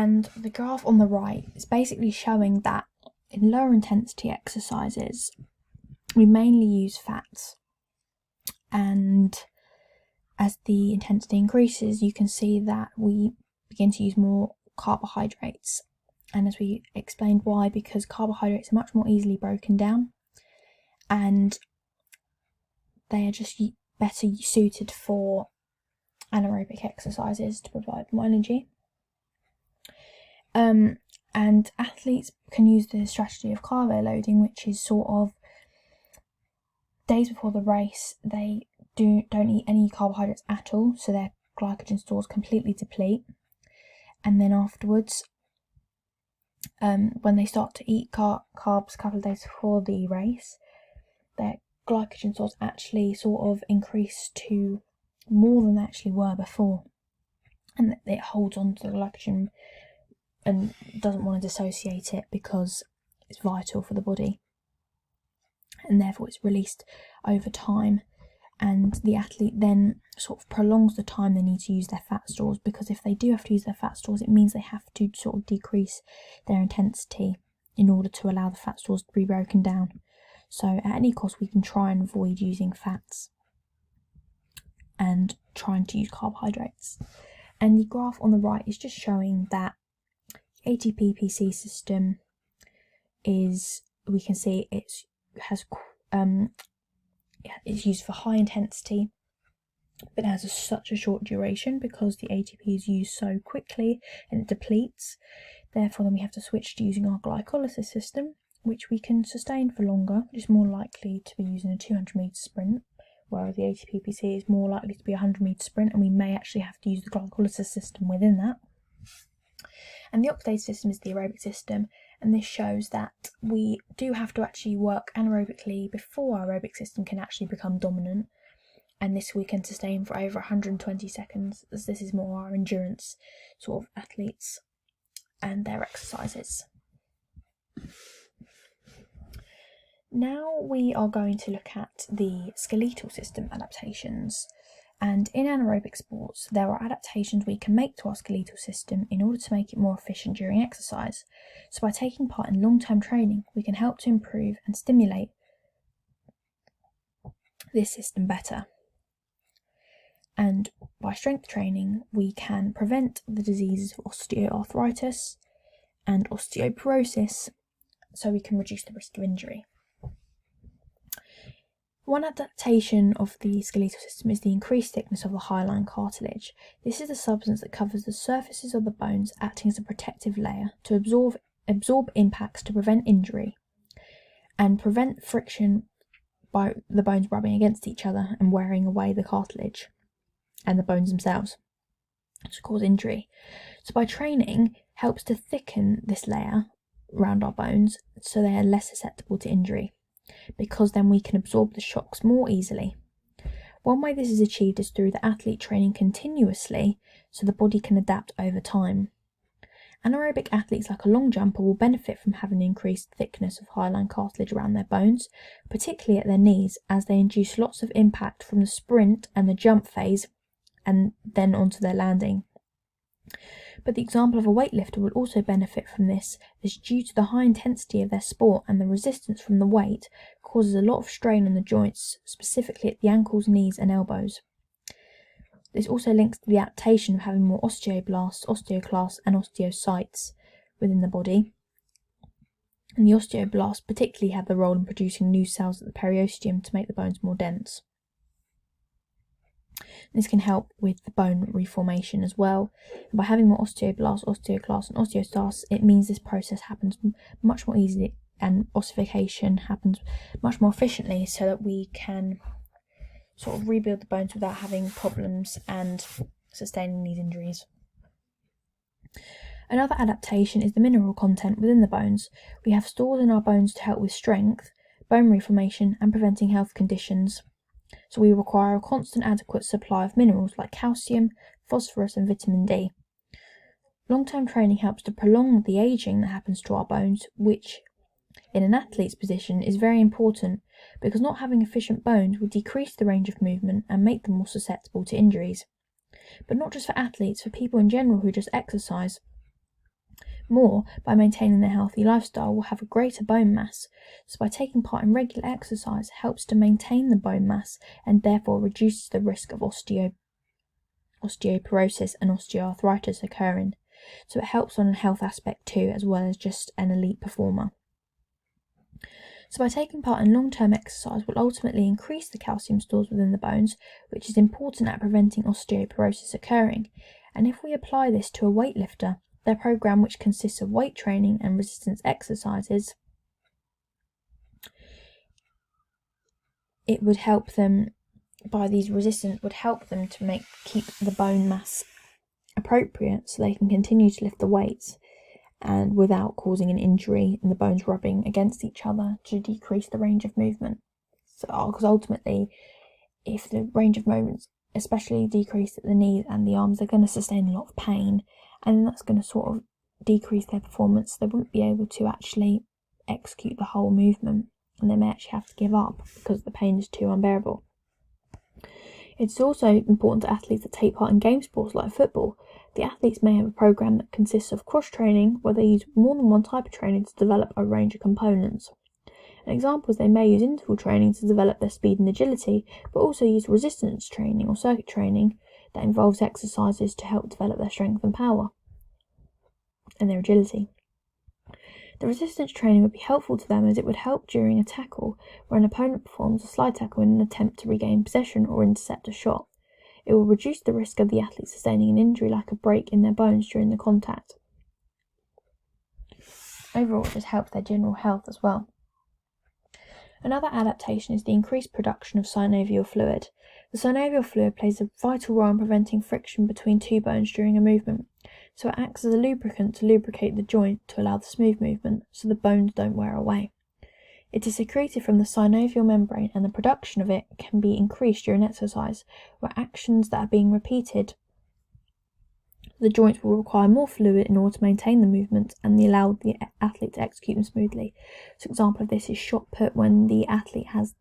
And the graph on the right is basically showing that in lower intensity exercises, we mainly use fats. And as the intensity increases, you can see that we begin to use more carbohydrates. And as we explained why, because carbohydrates are much more easily broken down and they are just better suited for anaerobic exercises to provide more energy. And athletes can use the strategy of carbo loading, which is sort of days before the race, they don't eat any carbohydrates at all, so their glycogen stores completely deplete. And then afterwards, when they start to eat carbs a couple of days before the race, their glycogen stores actually sort of increase to more than they actually were before. And it holds on to the glycogen and doesn't want to dissociate it because it's vital for the body. And therefore it's released over time. And the athlete then sort of prolongs the time they need to use their fat stores, because if they do have to use their fat stores, it means they have to sort of decrease their intensity in order to allow the fat stores to be broken down. So at any cost, we can try and avoid using fats and trying to use carbohydrates. And the graph on the right is just showing that ATP-PC system is, we can see it's used for high intensity, but it has such a short duration because the ATP is used so quickly and it depletes. Therefore, then we have to switch to using our glycolysis system, which we can sustain for longer, which is more likely to be using a 200-metre sprint, whereas the ATP-PC is more likely to be a 100-metre sprint, and we may actually have to use the glycolysis system within that. And the oxidative system is the aerobic system, and this shows that we do have to actually work anaerobically before our aerobic system can actually become dominant, and this we can sustain for over 120 seconds, as this is more our endurance sort of athletes and their exercises. Now we are going to look at the skeletal system adaptations. And in anaerobic sports, there are adaptations we can make to our skeletal system in order to make it more efficient during exercise. So by taking part in long-term training, we can help to improve and stimulate this system better. And by strength training, we can prevent the diseases of osteoarthritis and osteoporosis, so we can reduce the risk of injury. One adaptation of the skeletal system is the increased thickness of the hyaline cartilage. This is the substance that covers the surfaces of the bones, acting as a protective layer to absorb impacts to prevent injury and prevent friction by the bones rubbing against each other and wearing away the cartilage and the bones themselves to cause injury. So by training, helps to thicken this layer around our bones so they are less susceptible to injury, because then we can absorb the shocks more easily. One way this is achieved is through the athlete training continuously so the body can adapt over time. Anaerobic athletes like a long jumper will benefit from having increased thickness of hyaline cartilage around their bones, particularly at their knees, as they induce lots of impact from the sprint and the jump phase and then onto their landing. But the example of a weightlifter will also benefit from this, as due to the high intensity of their sport and the resistance from the weight causes a lot of strain on the joints, specifically at the ankles, knees and elbows. This also links to the adaptation of having more osteoblasts, osteoclasts and osteocytes within the body. And the osteoblasts particularly have the role in producing new cells at the periosteum to make the bones more dense. This can help with the bone reformation as well. And by having more osteoblasts, osteoclasts and osteocytes, it means this process happens much more easily and ossification happens much more efficiently, so that we can sort of rebuild the bones without having problems and sustaining these injuries. Another adaptation is the mineral content within the bones. We have stores in our bones to help with strength, bone reformation and preventing health conditions. So we require a constant adequate supply of minerals like calcium, phosphorus and vitamin D. Long-term training helps to prolong the aging that happens to our bones, which in an athlete's position is very important, because not having efficient bones will decrease the range of movement and make them more susceptible to injuries. But not just for athletes, for people in general who just exercise. more by maintaining their healthy lifestyle will have a greater bone mass. So by taking part in regular exercise helps to maintain the bone mass and therefore reduces the risk of osteoporosis and osteoarthritis occurring. So it helps on a health aspect too, as well as just an elite performer. So by taking part in long-term exercise will ultimately increase the calcium stores within the bones, which is important at preventing osteoporosis occurring. And if we apply this to a weightlifter, their program, which consists of weight training and resistance exercises, it would help them, by these resistance, would help them to keep the bone mass appropriate so they can continue to lift the weights and without causing an injury and the bones rubbing against each other to decrease the range of movement. So, because ultimately, if the range of movements especially decrease at the knees and the arms, they're going to sustain a lot of pain, and that's going to sort of decrease their performance. They wouldn't be able to actually execute the whole movement, and they may actually have to give up because the pain is too unbearable. It's also important to athletes that take part in game sports like football. The athletes may have a program that consists of cross-training, where they use more than one type of training to develop a range of components. An example is they may use interval training to develop their speed and agility, but also use resistance training or circuit training that involves exercises to help develop their strength and power and their agility. The resistance training would be helpful to them as it would help during a tackle where an opponent performs a slide tackle in an attempt to regain possession or intercept a shot. It will reduce the risk of the athlete sustaining an injury like a break in their bones during the contact. Overall, it just helps their general health as well. Another adaptation is the increased production of synovial fluid. The synovial fluid plays a vital role in preventing friction between two bones during a movement, so it acts as a lubricant to lubricate the joint to allow the smooth movement, so the bones don't wear away. It is secreted from the synovial membrane, and the production of it can be increased during exercise, where actions that are being repeated. The joints will require more fluid in order to maintain the movement and allow the athlete to execute them smoothly. So an example of this is shot put. When the athlete has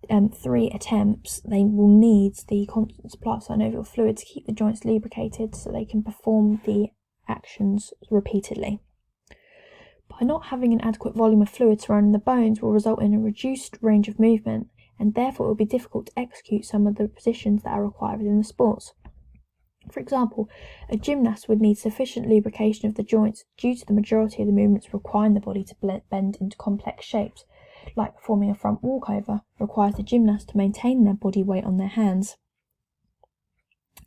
3 attempts, they will need the constant supply of synovial fluid to keep the joints lubricated so they can perform the actions repeatedly. By not having an adequate volume of fluid surrounding the bones will result in a reduced range of movement, and therefore it will be difficult to execute some of the positions that are required within the sports. For example, a gymnast would need sufficient lubrication of the joints due to the majority of the movements requiring the body to bend into complex shapes, like performing a front walkover requires the gymnast to maintain their body weight on their hands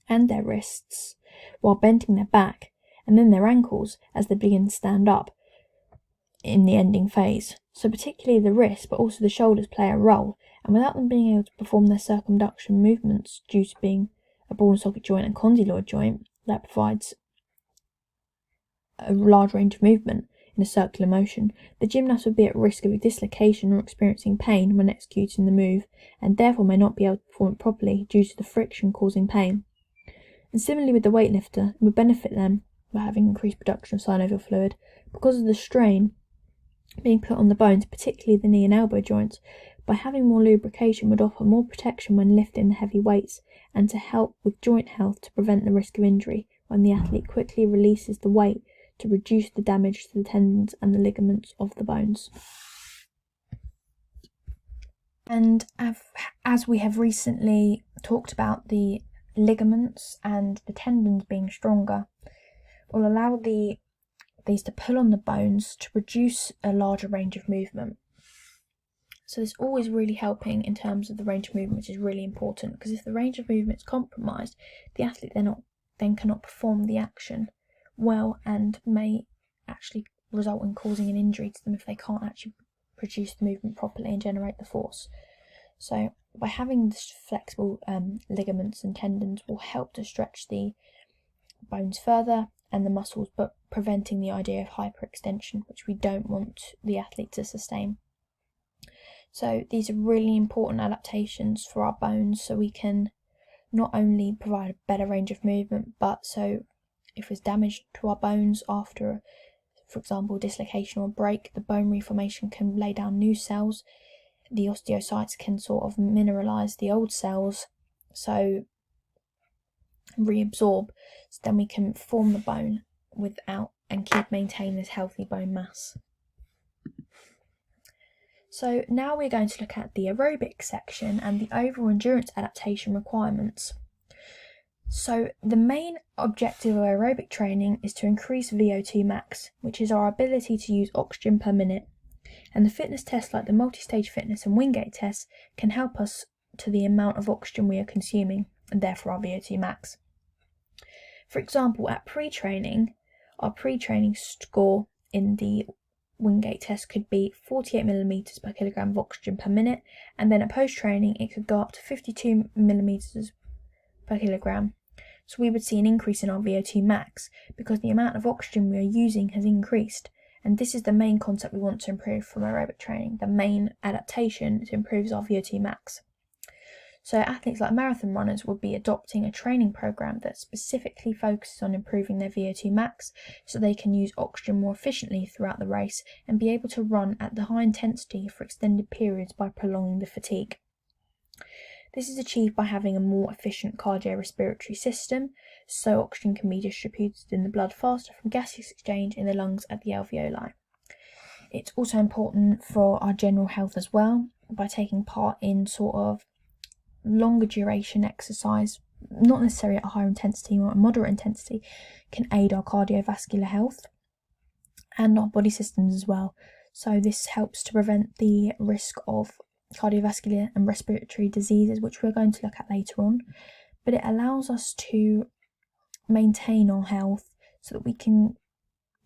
and their wrists while bending their back and then their ankles as they begin to stand up in the ending phase. So particularly the wrists, but also the shoulders play a role, and without them being able to perform their circumduction movements due to being a ball and socket joint and condyloid joint that provides a large range of movement in a circular motion, the gymnast would be at risk of a dislocation or experiencing pain when executing the move, and therefore may not be able to perform it properly due to the friction causing pain. And similarly with the weightlifter, it would benefit them by having increased production of synovial fluid because of the strain being put on the bones, particularly the knee and elbow joints. By having more lubrication would offer more protection when lifting the heavy weights, and to help with joint health to prevent the risk of injury when the athlete quickly releases the weight to reduce the damage to the tendons and the ligaments of the bones. And as we have recently talked about, the ligaments and the tendons being stronger will allow these to pull on the bones to produce a larger range of movement. So this always really helping in terms of the range of movement, which is really important, because if the range of movement is compromised, the athlete then cannot perform the action well and may actually result in causing an injury to them if they can't actually produce the movement properly and generate the force. So by having this flexible ligaments and tendons will help to stretch the bones further and the muscles, but preventing the idea of hyperextension, which we don't want the athlete to sustain. So these are really important adaptations for our bones, so we can not only provide a better range of movement, but so if there's damage to our bones after, for example, dislocation or break, the bone reformation can lay down new cells. The osteocytes can sort of mineralize the old cells, so reabsorb, so then we can form the bone without and maintain this healthy bone mass. So now we're going to look at the aerobic section and the overall endurance adaptation requirements. So the main objective of aerobic training is to increase VO2 max, which is our ability to use oxygen per minute. And the fitness tests like the multi-stage fitness and Wingate tests can help us to the amount of oxygen we are consuming, and therefore our VO2 max. For example, at pre-training, our pre-training score in the Wingate test could be 48 millimeters per kilogram of oxygen per minute, and then at post-training it could go up to 52 millimeters per kilogram. So we would see an increase in our VO2 max because the amount of oxygen we are using has increased. And this is the main concept we want to improve from aerobic training. The main adaptation to improve our VO2 max. So athletes like marathon runners would be adopting a training program that specifically focuses on improving their VO2 max so they can use oxygen more efficiently throughout the race and be able to run at the high intensity for extended periods by prolonging the fatigue. This is achieved by having a more efficient cardiorespiratory system, so oxygen can be distributed in the blood faster from gaseous exchange in the lungs at the alveoli. It's also important for our general health as well, by taking part in sort of longer duration exercise, not necessarily at a higher intensity or a moderate intensity, can aid our cardiovascular health and our body systems as well. So this helps to prevent the risk of cardiovascular and respiratory diseases, which we're going to look at later on, but it allows us to maintain our health so that we can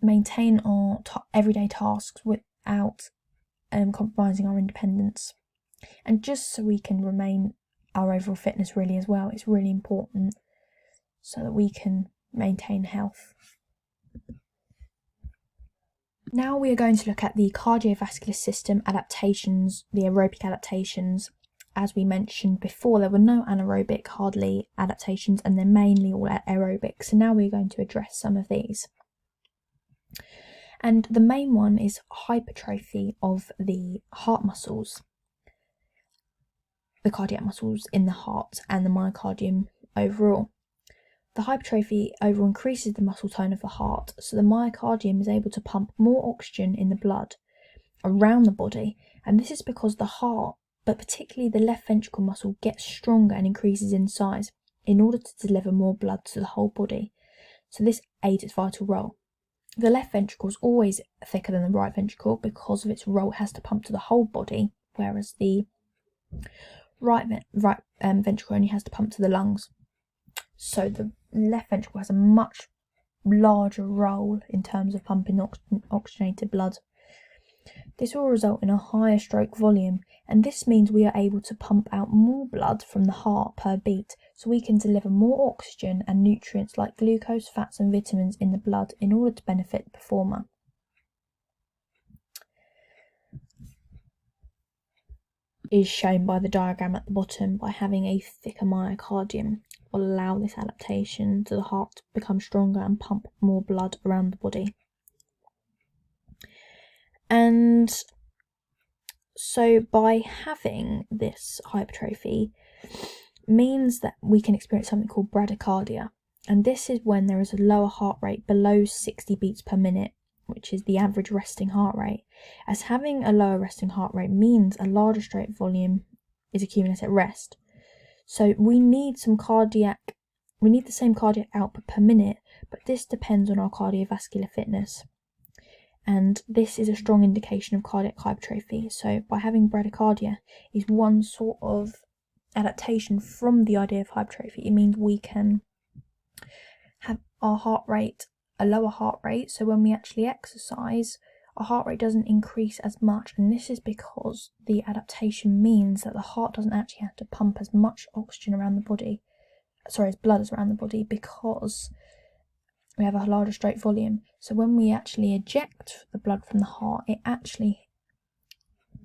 maintain our everyday tasks without compromising our independence, and just so we can remain our overall fitness really as well. It's really important so that we can maintain health. Now we are going to look at the cardiovascular system adaptations, the aerobic adaptations. As we mentioned before, there were no anaerobic hardly adaptations, and they're mainly all aerobic. So now we're going to address some of these. And the main one is hypertrophy of the heart muscles, the cardiac muscles in the heart and the myocardium overall. The hypertrophy overall increases the muscle tone of the heart, so the myocardium is able to pump more oxygen in the blood around the body, and this is because the heart, but particularly the left ventricle muscle, gets stronger and increases in size in order to deliver more blood to the whole body. So this aids its vital role. The left ventricle is always thicker than the right ventricle because of its role. It has to pump to the whole body, whereas the right ventricle only has to pump to the lungs. So the left ventricle has a much larger role in terms of pumping oxygenated blood. This will result in a higher stroke volume, and this means we are able to pump out more blood from the heart per beat, so we can deliver more oxygen and nutrients like glucose, fats and vitamins in the blood in order to benefit the performer. Is shown by the diagram at the bottom. By having a thicker myocardium will allow this adaptation to the heart to become stronger and pump more blood around the body. And so by having this hypertrophy means that we can experience something called bradycardia, and this is when there is a lower heart rate below 60 beats per minute, which is the average resting heart rate, as having a lower resting heart rate means a larger stroke volume is accumulated at rest. So we need the same cardiac output per minute, but this depends on our cardiovascular fitness. And this is a strong indication of cardiac hypertrophy. So by having bradycardia is one sort of adaptation from the idea of hypertrophy. It means we can have our heart rate, a lower heart rate, so when we actually exercise, our heart rate doesn't increase as much, and this is because the adaptation means that the heart doesn't actually have to pump as much oxygen around the body, as blood is around the body, because we have a larger stroke volume. So when we actually eject the blood from the heart, it actually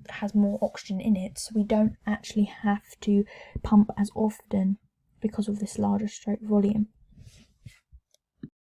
has more oxygen in it, so we don't actually have to pump as often because of this larger stroke volume.